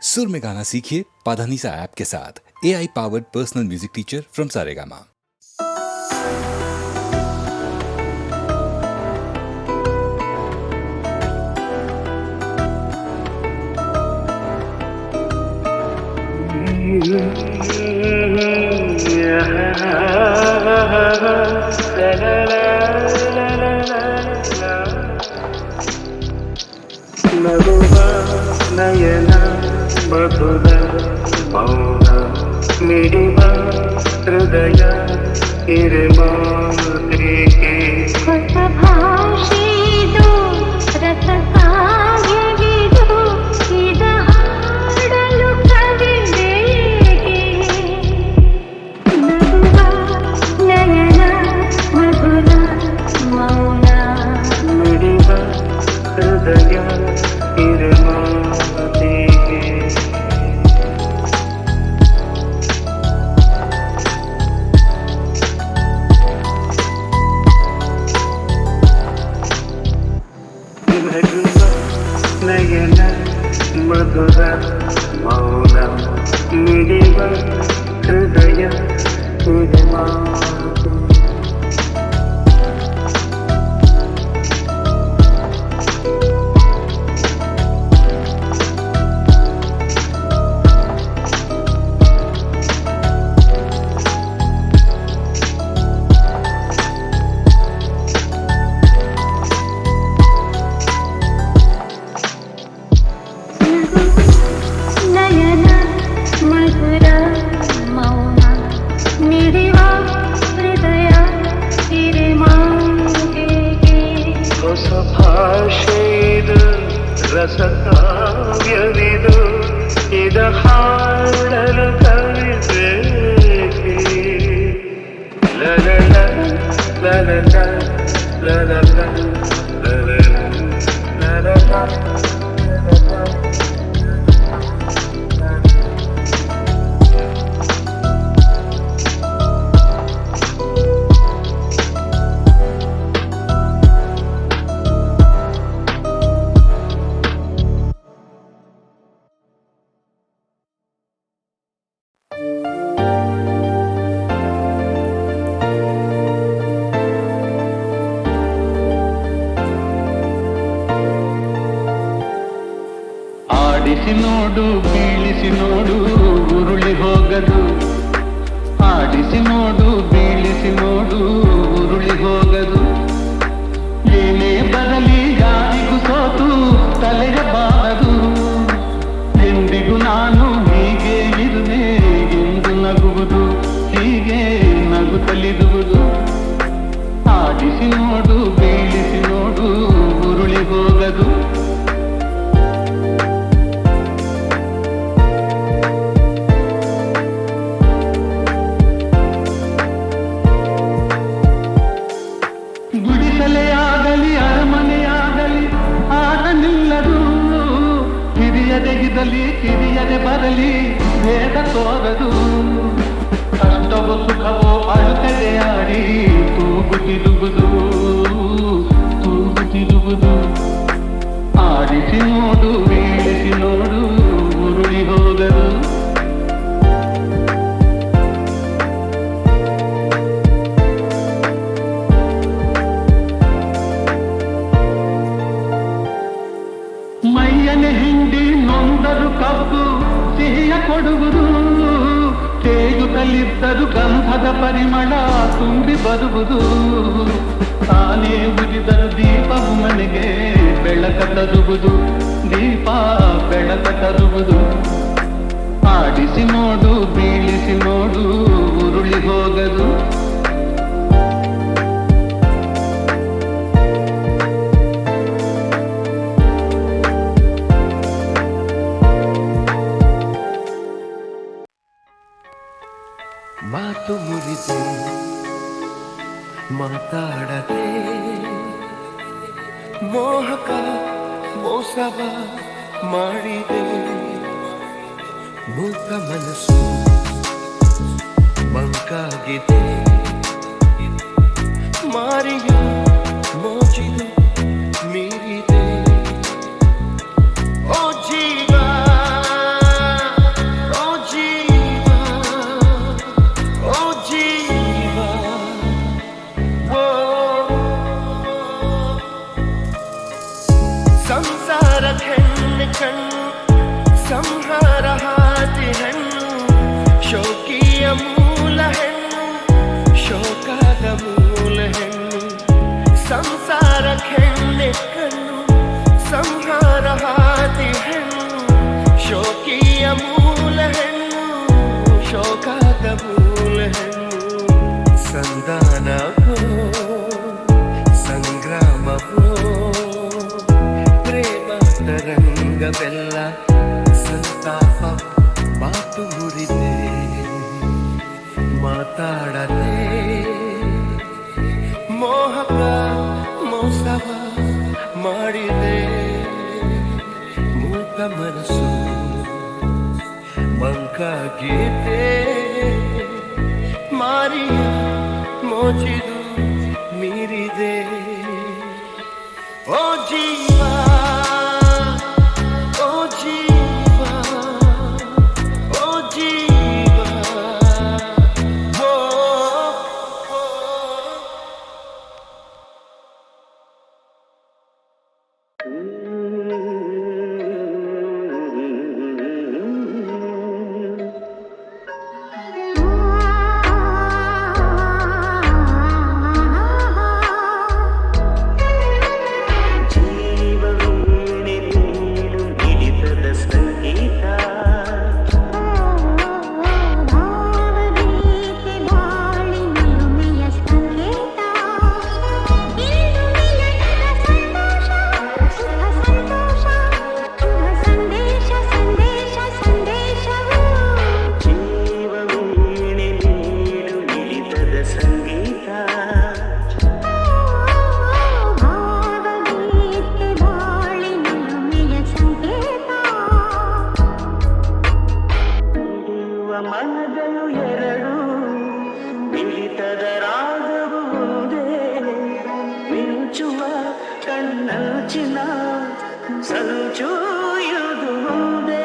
सुर में गाना सीखिए पाधानीसा ऐप के साथ। AI powered personal music teacher from Saregama. ನಗುವ ನಯನ ಮಧುರ ಮೌನ ಮಿಡಿವ ಹೃದಯ ಹಿರಿಮಾತ್ರಿಕೆ ಹೊಸ ಭಾಷೆದು ರಸ ಕಾವ್ಯವಿದು ಇದ ಹಾಡಲು ಕವಿದೇಕೆ ನಗುವ ನಯನ ಮಧುರ ಮೌನ ಮಿಡಿವ ಹೃದಯ ಹಿರಿಮಾತ್ರಿಕೆ ನಯನ ಮಧುರ ಮೌನ ಮಿಡಿವ ಹೃದಯ ಹಿರಿಮಾತ್ರಿಕೆ ನಯನ ಮಧುರ ಮೌನ ಮಿಡಿವ ಹೃದಯ ಹಿರಿಮಾತೆಗೆ ಹೊಸ ಭಾಷೆಯಿದು ರಸ ಕಾವ್ಯವಿದು ಇದ ಹಾಡಲು ಕವಿಬೇಕೆ ಲಲಲ ಲಲಲ ಲಲಲ ಲಲಲ ಲಲಲ ಆಡಿಸಿ ನೋಡು ಬೀಳಿಸಿ ನೋಡು ಉರುಳಿ ಹೋಗದು ಆಡಿಸಿ ನೋಡು ಬೀಳಿಸಿ ನೋಡು ಉರುಳಿ ಹೋಗದು ಏನೇ ಬರಲಿ ಯಾರಿಗೂ ಸೋತು ತಲೆಯ ಬಾರದು ಎಂದಿಗೂ ನಾನು ಹೀಗೆ ಇರುವೆ ಎಂದು ನಗುವುದು ಹೀಗೆ ನಗುತ್ತಲಿರುವುದು ಆಡಿಸಿ ನೋಡು ಬೀಳಿಸಿ ನೋಡು ಉರುಳಿ ಹೋಗದು ಗುಡಿಸಲೇ ಆಗಲಿ ಅರಮನೆಯಾಗಲಿ ಆಟ ನಿಲ್ಲದು ಹಿರಿಯದೆ ಇರಲಿ ಕಿರಿಯದೆ ಬರಲಿ ಭೇದ ತೋರದು ಕಷ್ಟವೋ ಸುಖವೋ ಅಳುತ್ತದೆ ಆಡಿ ತೂಗುತ್ತಿರುವುದು ತೂಗುತ್ತಿರುವುದು ಆಡಿಸಿ ನೋಡು ಬೀಳಿಸಿ ನೋಡು ಉರುಳಿ ಹೋಗದು ಮೈಯನೆ ಹಿಂಡಿ ನೊಂದರು ಕಬ್ಬು ಸಿಹಿಯ ಕೊಡುವುದು ತೇಗುತ್ತಲಿದ್ದರು ಗಂಧದ ಪರಿಮಳ ತುಂಬಿ ಬರುವುದು ತಾನೇ ಉರಿದರು ದೀಪವು ಮನೆಗೆ ಬೆಳಕ ತರುವುದು ದೀಪ ಬೆಳಕ ತರುವುದು ಆಡಿಸಿ ನೋಡು ಬೀಳಿಸಿ ನೋಡು ಉರುಳಿ ಹೋಗದು ಮಾತು ಮುರಿದೆ ಮಾತಾಡದೆ ಮೋಹಕ ಮೋಸವ ಮಾಡಿದೆ ಮೂಕ ಮನಸ್ಸು ಮಂಕಾಗಿದೆ ಮಾರಿಯ ಮೋಜಿದು ಮೀರಿದೆ ಓ ಜೀವ ಸಂಹಾರ ಹಾದಿ ಹೆಣ್ಣು ಶೋಕಿಯ ಮೂಲ ಹೆಣ್ಣು ಶೋಕದ ಮೂಲ ಹೆಣ್ಣು ಸಂಸಾರ ಕೆಣ್ಣೆ ಕಣ್ಣು ಸಂಹಾರ ಹಾದಿ ಹೆಣ್ಣು ಶೋಕಿಯ ಮೂಲ ಹೆಣ್ಣು ಶೋಕದ ಮೂಲ ಹೆಣ್ಣು ಸಂಧಾನವೋ ಸಂಗ್ರಾಮವೋ ಪ್ರೇಮ ತರಂಗವೆಲ್ಲ ಸಂತಾಪ ಮಾತು ಮುರಿದೆ ಮಾತಾಡದೆ ಮೋಹಕ ಮೋಸವ ಮಾಡಿದೆ ಮೂಕ ಮನಸ್ಸು ಮಂಕ ಗೀತೆ ಮಾರಿಯ ಮೋಚಿದು ಮೀರಿದೆ ಓ ಜೀವ ಓ ಜೀವ ಓ ಜೀವ ಓ ಮನಗಳು ಎರಡು ಮಿಳಿತದ ರಾಗವುದೇ ಮಿಂಚುವ ಕಣ್ಣಂಚಿನ ಸಂಚು ಇದು ಮುಂದೆ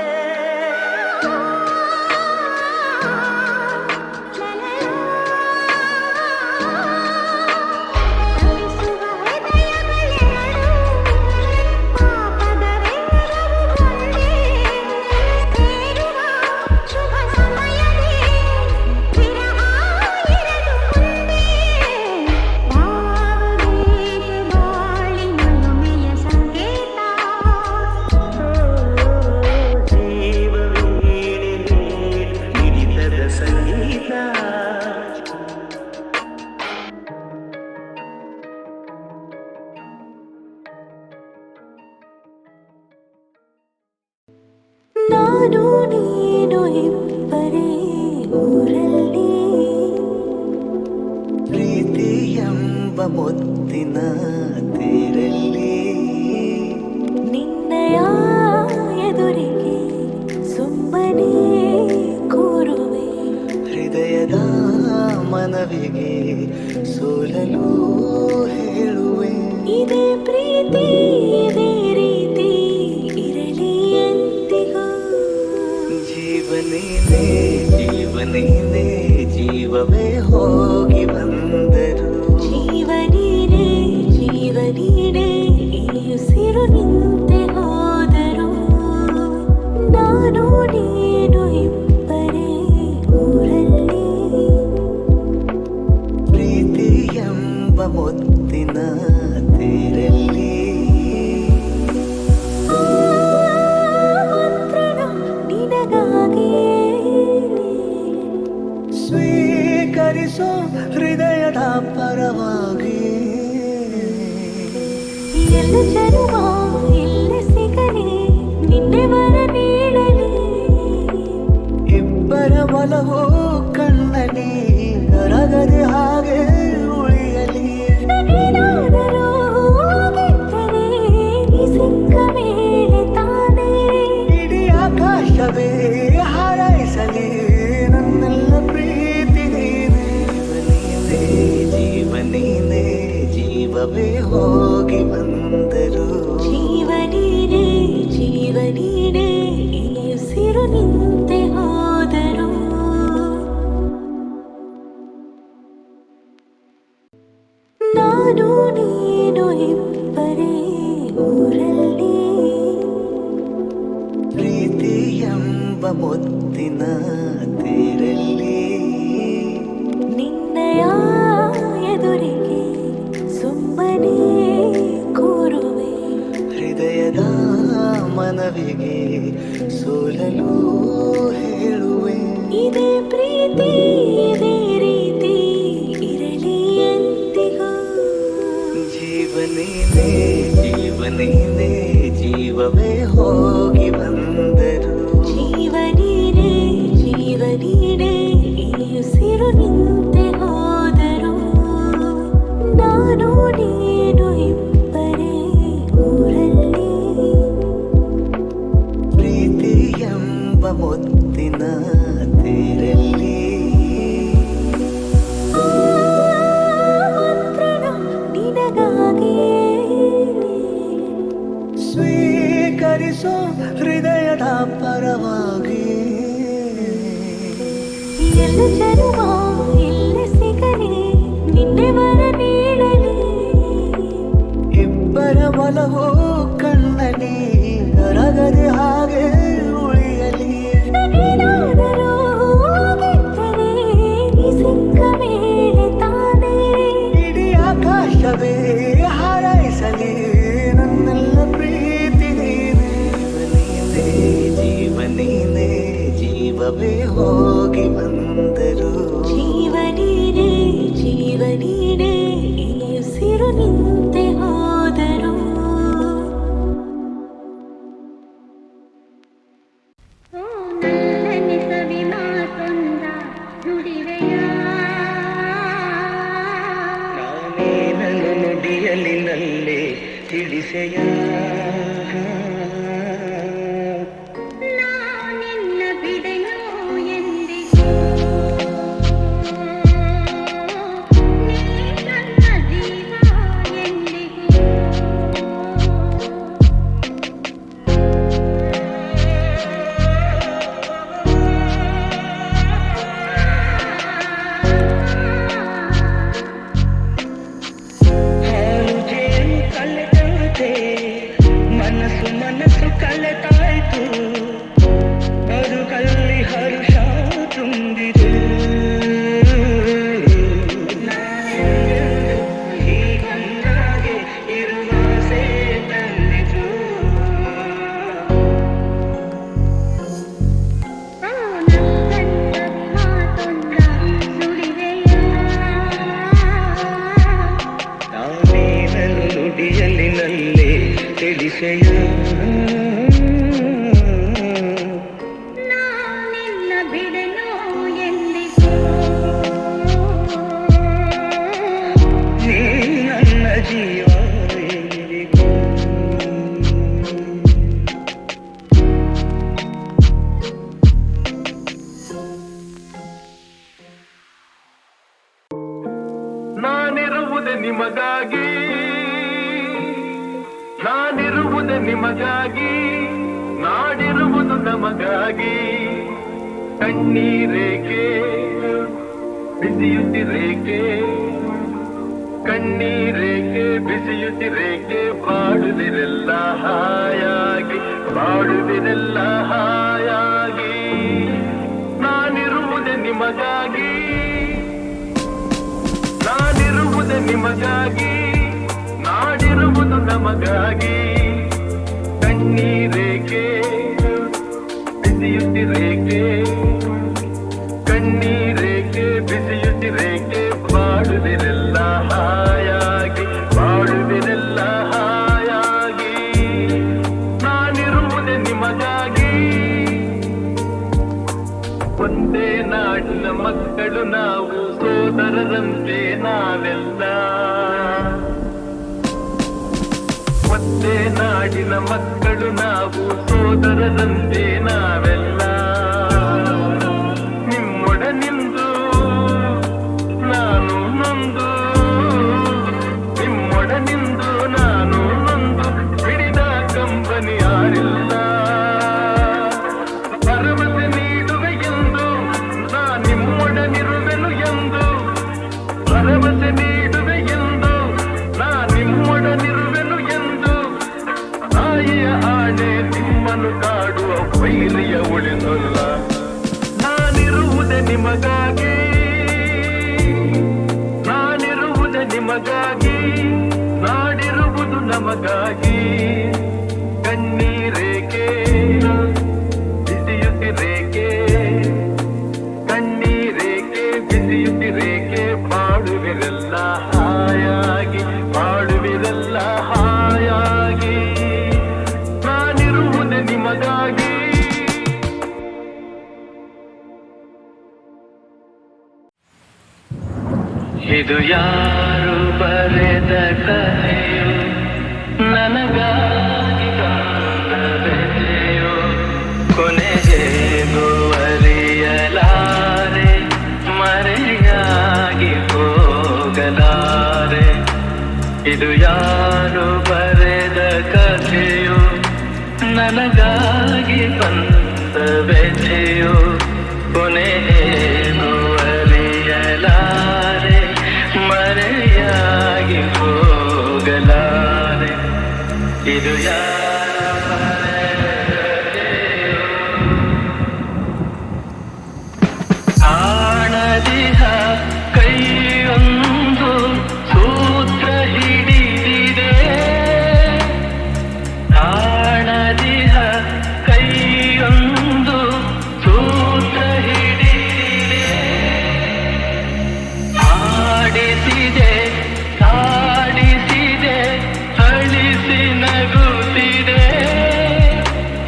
ನಾನು ನೀನು ಇಬ್ಬರೇ ಊರಲ್ಲಿ ಪ್ರೀತಿ ಎಂಬ ಮುತ್ತಿನ ತೇರಲ್ಲಿ ನಿನ್ನಯ ಎದುರಿಗೆ ಸುಮ್ಮನೆ ಕೂರುವೆ ಹೃದಯದ ಮನವಿಗೆ ಸೋಲಲು ಹೇಳುವೆ ಇದೇ ಪ್ರೀತಿ ಇದೇ ರೀತಿ ಇರಲಿ ಎಂದಿಗೂ ಜೀವನೇನೆ ಜೀವನೇನೆ ಜೀವವೇ ಹೋಗಿ ಬಂದರು ಜೀವನೀನೇ ಜೀವನೀನೇ ಈ ಉಸಿರು ನಿಂತೆ ಹೋದರು ನಾನು ನೀನು ಇಬ್ಬರೇ ಊರಲ್ಲಿ ಪ್ರೀತಿ ಎಂಬ ಮುತ್ತಿನ ತೇರಲ್ಲಿ ಮಂತ್ರನು ನಿನಗಾಗಿಯೇ ಸ್ವೀಕರಿಸೋ ಹೃದಯದ ಪರವಾಗಿ ಎಲ್ಲ ಜನ್ಮ ಇಲ್ಲಿ ಸಿಗಲಿ ನಿನ್ನೆ ವರ ನೀಡಲಿ ಇಬ್ಬರ ಒಲವು ಕಣ್ಣಲ್ಲಿ ಕರಗದೆ ಹಾಗೆ ಉಳಿಯಲಿ ನಾನೇನಾದರೂ ಆಗಿದ್ದರೆ ನೀ ಸಿಕ್ಕ ಮೇಲೆ ತಾನೇ ಇಡೀ ಆಕಾಶವೇ ಹಾರೈಸಲಿ ನನ್ನೆಲ್ಲ ಪ್ರೀತಿ ನೀನೇ ಜೀವನೇನೆ ಜೀವವೇ ಹೋಗಿ ಬಂದರು ಜೀವನೀನೇ ಜೀವನೀನೇ ಈ ಉಸಿರು ನಿಂತೆ ಹೋದರು ನಾನು ನೀನು ಇಬ್ಬರೇ ಊರಲ್ಲಿ ಪ್ರೀತಿ ಮುತ್ತಿನ ತೇರಲ್ಲಿ ನಿನ್ನಯ ಎದುರಿಗೆ ಸುಮ್ಮನೆ ಕೂರುವೆ ಹೃದಯದ ಮನವಿಗೆ ಸೋಲಲು ಹೇಳುವೆ ಇದೇ ಪ್ರೀತಿ ಇದೇ ರೀತಿ ಇರಲಿ ಎಂದಿಗೂ ಜೀವನೇನೆ ಜೀವನೇನೆ ಜೀವವೇ ಹೋಗಿ ಬಂದರು ಜೀವನೀನೇ ಜೀವನೀನೇ ಈ ಉಸಿರು ನಿಂತೆ ಹೋದರು ನಾನು ನೀನು ಇಬ್ಬರೇ ಊರಲ್ಲಿ ಪ್ರೀತಿ ಎಂಬ ಮುತ್ತಿನ ತೇರಲ್ಲಿ ಮಂತ್ರಣ ನಿನಗಾಗಿಯೇ ಸ್ವೀಕರಿಸೋ ಹೃದಯದ ಪರವಾಗಿ ಎಲ್ಲ ಜನುಮ ಎಲ್ಲ ಸಿಗಲಿ ನಿನ್ನೆ ವರ ನೀಡಲಿ ಇಬ್ಬರ ಒಲವು ಕಣ್ಣಲ್ಲಿ ನರಗದೆ ಹಾಗೆ ಉಳಿಯಲಿ ಏನಾದರೂ ಆಗಿದ್ದರೆ ಈ ಸಿಕ್ಕ ಮೇಲೆ ತಾನೇ ಇಡೀ ಆಕಾಶವೇ ಹಾರೈಸಲಿ ನನ್ನೆಲ್ಲ ಪ್ರೀತಿ ನೀನೇ ಜೀವನೀನೇ ಜೀವವೇ ಹೋಗಿ ಬಂದರು ಜೀವನೀನೇ ಜೀವನೀನೇ ಈ ಉಸಿರು ನಿಂತೆ ಹೋದರು ನನ್ನಲ್ಲಿ ಸವಿ ಮಾತೊಂದ ನುಡಿವೆಯ ನಾನೇ ನನ್ನ ನುಡಿಯಲಿನಲ್ಲೇ ತಿಳಿಸೆಯ ನಾನಿನ್ನ ಬಿಡೆಯೋ ಎಂದಿಗೂ ನೀ ನನ್ನ ಜೀವ ಎಂದಿಗೂ ಹಾಲು ಜೇನು ಕಲೆತಂತೆ ಮನಸ್ಸು ಕಲೆತಾಯ್ತು ಬದುಕಲ್ಲಿ ಹರುಷ ತುಂಬಿದೆ ನಾನೆಂದೆಂದು ಹೀಗೊಂದಾಗೆ ಇರುವ ಆಸೆ ತಂದಿತು ನನ್ನನ್ನ ಮಾತೊಂದ ನುಡಿವೆಯ ನಾನೇ ನನ್ನ ನುಡಿಯಲಿನಲ್ಲೇ ತಿಳಿಸೆಯ ನಾನಿನ್ನ ಬಿಡೆನೋ ಎಂದಿಗೂ ನೀ ನನ್ನ ಜೀವ ಎಂದಿಗೂ ನಾನಿರುವುದೇ ನಿಮಗಾಗಿ ನಾನಿರುವುದೇ ನಿಮಗಾಗಿ ನಾಡಿರುವುದು ನಮಗಾಗಿ ಕಣ್ಣೀರೇಕೆ ಬಿಸಿಯುತ್ತಿರೇಕೆ ಕಣ್ಣೀರೇಕೆ ಬಿಸಿಯುತ್ತಿರೇಕೆ ಬಾಡುವಿರೆಲ್ಲ ಹಾಯಾಗಿ ಬಾಡುವಿರೆಲ್ಲ ಹಾಯಾಗಿ ನಾನಿರುವುದೇ ನಿಮಗಾಗಿ ನಾನಿರುವುದೇ ನಿಮಗಾಗಿ ನಾಡಿರುವುದು ನಮಗಾಗಿ ಕಣ್ಣೀರೇಕೆ ಬಿಸಿಯುತ್ತಿರೇಕೆ ಕಣ್ಣೀರೇಕೆ ಬಿಸಿಯುತ್ತಿರೇಕೆ ಬಾಡುವಿರೆಲ್ಲ ಹಾಯಾಗಿ ಬಾಡುವಿರೆಲ್ಲ ಹಾಯಾಗಿ ನಾನಿರುವುದೇ ನಿಮಗಾಗಿ ಒಂದೇ ನಾಡಿನ ಮಕ್ಕಳು ನಾವು ಸೋದರರಂತೆ ನಾವೆಲ್ಲ ಒಂದೇ ನಾಡಿನ ಮಕ್ಕಳು ನಾವು ಸೋದರರಂತೆ ನಾವೆಲ್ಲ ನಿಮ್ಮೊಡನಿಂದು ನಾನು ನೊಂದು ನಿಮ್ಮೊಡನಿಂದು ನಾನು ನೊಂದು ಹಿಡಿದ ಕಂಬನಿ ಯಾರಿಲ್ಲ ಭರವಸೆ ನೀಡುವೆ ಎಂದು ನಾ ನಿಮ್ಮೊಡನಿರುವೆನು ಎಂದು ಭರವಸೆ ನೀಡುವೆ ಎಂದು ನಾ ನಿಮ್ಮೊಡನಿರುವೆನು ಎಂದು ತಾಯಿಯ ಆಣೆ ನಿಮ್ಮನ್ನು ಕಾಡುವ ವೈರಿಯ ಉಳಿಸಲ್ಲ ನಿಮಗಾಗಿ, ನಾನಿರುವುದೇ ನಿಮಗಾಗಿ, ನಾಡಿರುವುದು ನಮಗಾಗಿ. ಕಣ್ಣೀರೇಕೆ ಬಿಸಿಯುತ್ತಿರೇಕೆ, ಕಣ್ಣೀರೇಕೆ ಬಿಸಿಯುತ್ತಿರೇಕೆ, ಬಾಳುವಿರೆಲ್ಲ ಹಾಯಾಗಿ, ಬಾಳುವಿರೆಲ್ಲ ಹಾಯಾಗಿ. ನಾನಿರುವುದೇ ನಿಮಗಾಗಿ. ಇದು ಯಾರು ಬರೆದ ಕಥೆಯೋ, ನನಗಾಗಿ ಬಂದ ಬೆದೆಯೋ, ಕೊನೆಗೇಗೂ ಅರಿಯಲಾರೆ, ಮರೆಯಾಗಿ ಹೋಗಲಾರೆ. ಇದು ಯಾರು ಬರೆದ ಕಥೆಯೋ, ನನಗಾಗಿ ಬಂದ ಬೆದೆಯೋ, ಕೊನೆಗೇಗೂ ಅರಿಯಲಾರೆ, ಮರೆಯಾಗಿ ಹೋಗಲಾರೆ. ಇದು ಕಾಣದಿಹ ಕೈಯೊಂದು ಸೂತ್ರ ಹಿಡಿದಿದೆ, ಕಾಣದಿಹ ಕೈಯೊಂದು ಸೂತ್ರ ಹಿಡಿದಿದೆ. ಆಡಿಸಿದೆ ಕಾಡಿಸಿದೆ ಅಳಿಸಿ ನಗುತ್ತಿದೆ,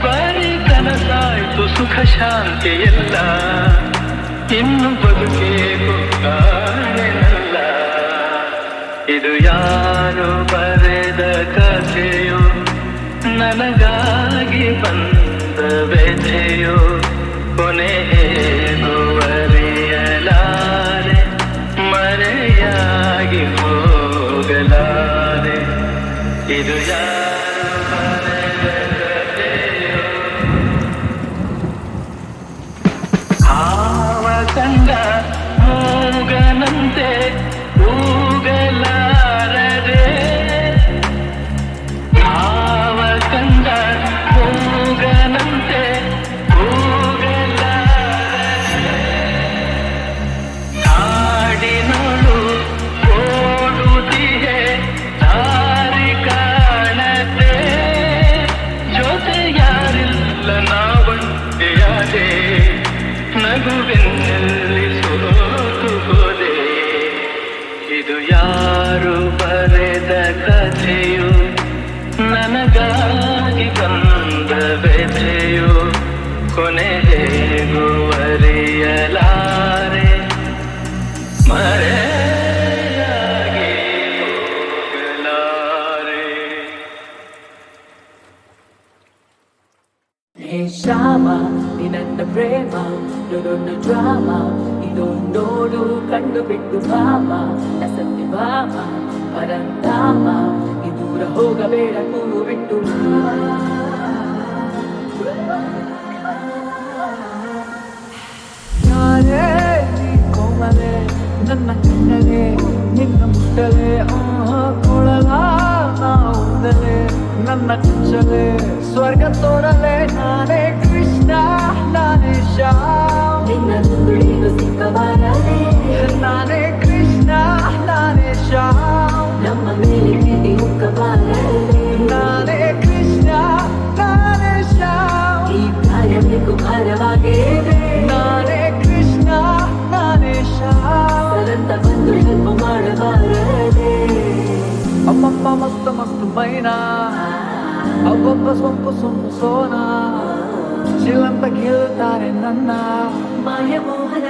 ಬರೀ ಕನಸಾಯ್ತು ಸುಖ ಶಾಂತಿ ಎಲ್ಲ, ಇನ್ನು ಬದುಕೇಕು ಕಾಣೆನಲ್ಲ. ಇದು ಯಾರು ಬರೆದ ಕಥೆಯೋ, ನನಗಾಗಿ ಬಂದ ಬೆದೆಯೋ, ಕೊನೆಗೇಗೂ ಅರಿಯಲಾರೆ, ಮರೆಯಾಗಿ ಹೋಗಲಾರೆ. ಇದು ಯಾರು ಬರೆದ ಕಥೆಯೋ. ಹಾವ ಕಂಡ ಮೂಗನಂತೆ ಕೂಗಲಾರದೆ, ಹಾವ ಕಂಡ ಮೂಗನಂತೆ ಕೂಗಲಾರದೆ, ಕಾಡಿನೋಳು ಓಡುತ್ತಿಯೇ ದಾರಿ ಕಾಣದೆ, ಜೊತೆ ಯಾರಿಲ್ಲ ನಾವಂತೆಯಾದೆ, ನಗುವೆನ್ನಲ್ಲಿ ಸೋತು ಹೋದೆ. ಇದು ಯಾರು ಬರೆದ ಕಥೆಯೋ, ನನಗಾಗಿ ಬಂದ ಬೆದೆಯೋ, ಕೊನೆಗೇಗೂ ಅರಿಯಲಾರೆ, ಮರೆಯಾಗಿ ಹೋಗಲಾರೆ. ಹೇ ಶ್ಯಾಮ ನಿನ್ನ ಪ್ರೇಮ ದೊಡ್ಡ ಡ್ರಾಮ, ಇದು ನೋಡು ಕಂಡು ಬಿಟ್ಟು ಭಾಮ, ಸತ್ಯ ಭಾಮ ಪರಂಧಾಮ, ಈ ದೂರ ಹೋಗಬೇಡ ಕೂಗು ಬಿಟ್ಟು. ಯಾರೇ ನೀ ಕೋಮಲೆ ನನ್ನ ಕಣ್ಣಲೆ, ನಿನ್ನ ಮುಟ್ಟಲೆ ಕೊಳಲ ನಾವುದಲೆ, ನನ್ನ ಚಲೆ ಸ್ವರ್ಗ ತೋರಲೆ, ನಾನೇ ಕೃಷ್ಣ ನಾನೇ ಶ್ಯಾಮ್, ನಿನ್ನ ನುಡಿದು ಸಿಕ್ಕಬಾರದೆ, ನಾನೇ ಕೃಷ್ಣ ನಾನೇ ಶ್ಯಾಮ್, ನಮ್ಮ ಮೇಲೆ ಪ್ರೀತಿ ಮುಕ್ಕಬಾರದೆ, ನಾನೇ ಕೃಷ್ಣ ನಾನೇ ಶ್ಯಾಮ್, ಈ ಕಾರ್ಯಬೇಕು ಭಾರವಾಗಿದೆ, ನಾನೇ ಕೃಷ್ಣ ನಾನೇ ಶ್ಯಾಮ್, ಸರಂತ ಬಂದು ಹೆಲ್ಪ್ ಮಾಡಬಾರದೆ. ಅಮ್ಮಮ್ಮ ಮಸ್ತ್ ಮಸ್ತ್ ಮೈನಾ, ಅಬ್ಬಬ್ಬ ಸೊಂಪು ಸೊಂಪು ಸೋನಾ, ಚಿಲ್ಲಂತ ಕೇಳ್ತಾರೆ ನನ್ನ ಮಾಯ ಮೋಹನ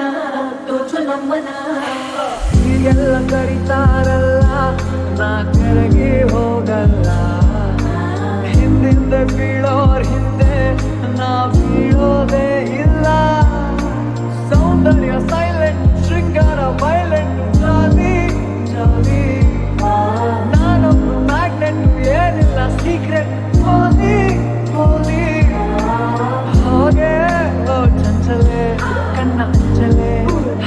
ತೋಚು ನಮ್ಮನ. ಹೀಗೆಲ್ಲ ಕರೀತಾರಲ್ಲ, ನಾ ಕೆಳಗೆ ಹೋಗಲ್ಲ, ಹಿಂದಿಂದ ಬೀಳೋರ್ ಹಿಂದೆ ನಾ ಬೀಳೋದೇ ಇಲ್ಲ. ಸೌಂದರ್ಯ ಸೈಲೆಂಟ್, ಶೃಂಗಾರ ವೈಲೆಂಟ್, ಜಾಲಿ ಜಾಲಿ, ನಾನೊಂದು ಮ್ಯಾಗ್ನೆಟ್, ಏನಿಲ್ಲ ಸೀಕ್ರೆಟ್, ಹೋಲಿ ಹೋಲಿ. ಹಾಗೆ ಚಂಚಲೆ ಕಣ್ಣ ಅಂಚಲೆ,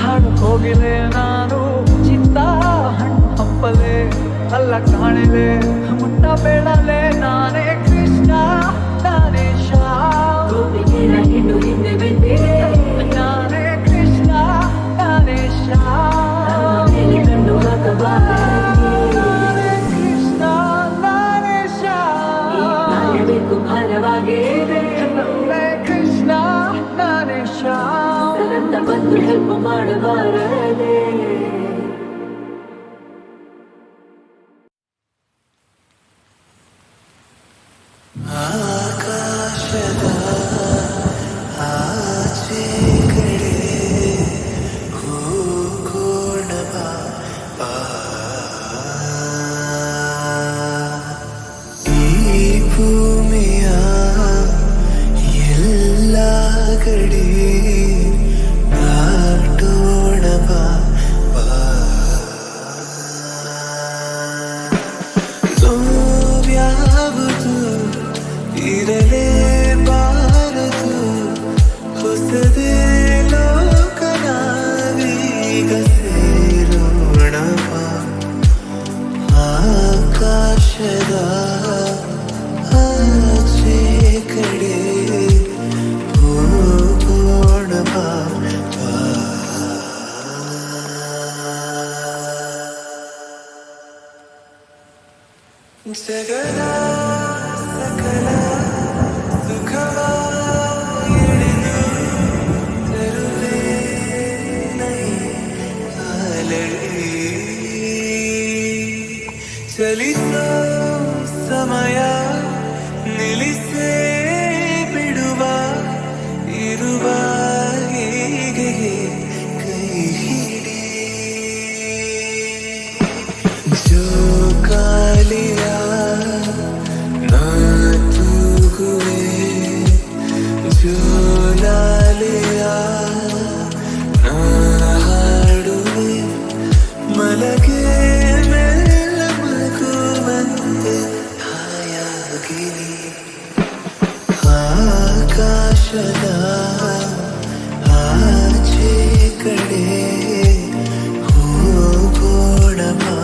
ಹಾಡು ಹೋಗಿಲೆ ನಾನು ಚಿತ್ತ ಹಣ್ಣು ಹಂಪಲೆ, ಅಲ್ಲ ಕಾಣಲೆ ಮುಟ್ಟ ಬೇಡಲೆ, ನಾನೇ ಕೃಷ್ಣ ನಾನೇ ಶ್ಯಾಮ್, ಗೋಪಿಗೆ ಹಿಂಡು ಹಿಂದೆ ಬಿದ್ದಿದೆ, ನಾನೇ ಕೃಷ್ಣ ಒಂಚೂರು ಹೆಲ್ಪ್ ಮಾಡಬಾರದೆ ಆಕಾಶದ ಆಚೆ ಕಡೆ ಹೋಗೋಣ ಬಾ. ಈ ಭೂಮಿಯ ಎಲ್ಲ ಕಡೆ ದಾಟೋಣ ಬಾ. ನೋವ್ಯಾವುದು ಇರಲೇಬಾರದು, ಹೊಸದೇ ಲೋಕ ನಾವೀಗ ಸೇರೋಣ ಬಾ. ಆಕಾಶದ ಆಚೆ ಕಡೆ ಹೋಗೋಣ ಬಾ. ಜಗದ ಸಕಲ ಸುಖವ ಎಳೆದು ತರುವೆ ನೈ ಅಲಳಿ. ಚಲಿಸೋ ಸಮಯ ನಿಲ್ಲಿಸೇ ಬಿಡುವ, ಇರುವ ಹೀಗೆ ಕೈ ಹಿಡಿ. ಜೋಕಾಲಿಯ ನಾ ತೂಗುವೆ, ಜೋಲಾಲಿಯ ನಾ ಹಾಡುವೆ. ಮಲಗೆ ಮೆಲ್ಲ ಮಗುವಂತೆ ಹಾಯಾಗಿರಿ. ಆಕಾಶದ ಆಚೆ ಕಡೆ ಹೋಗೋಣ ಬಾ.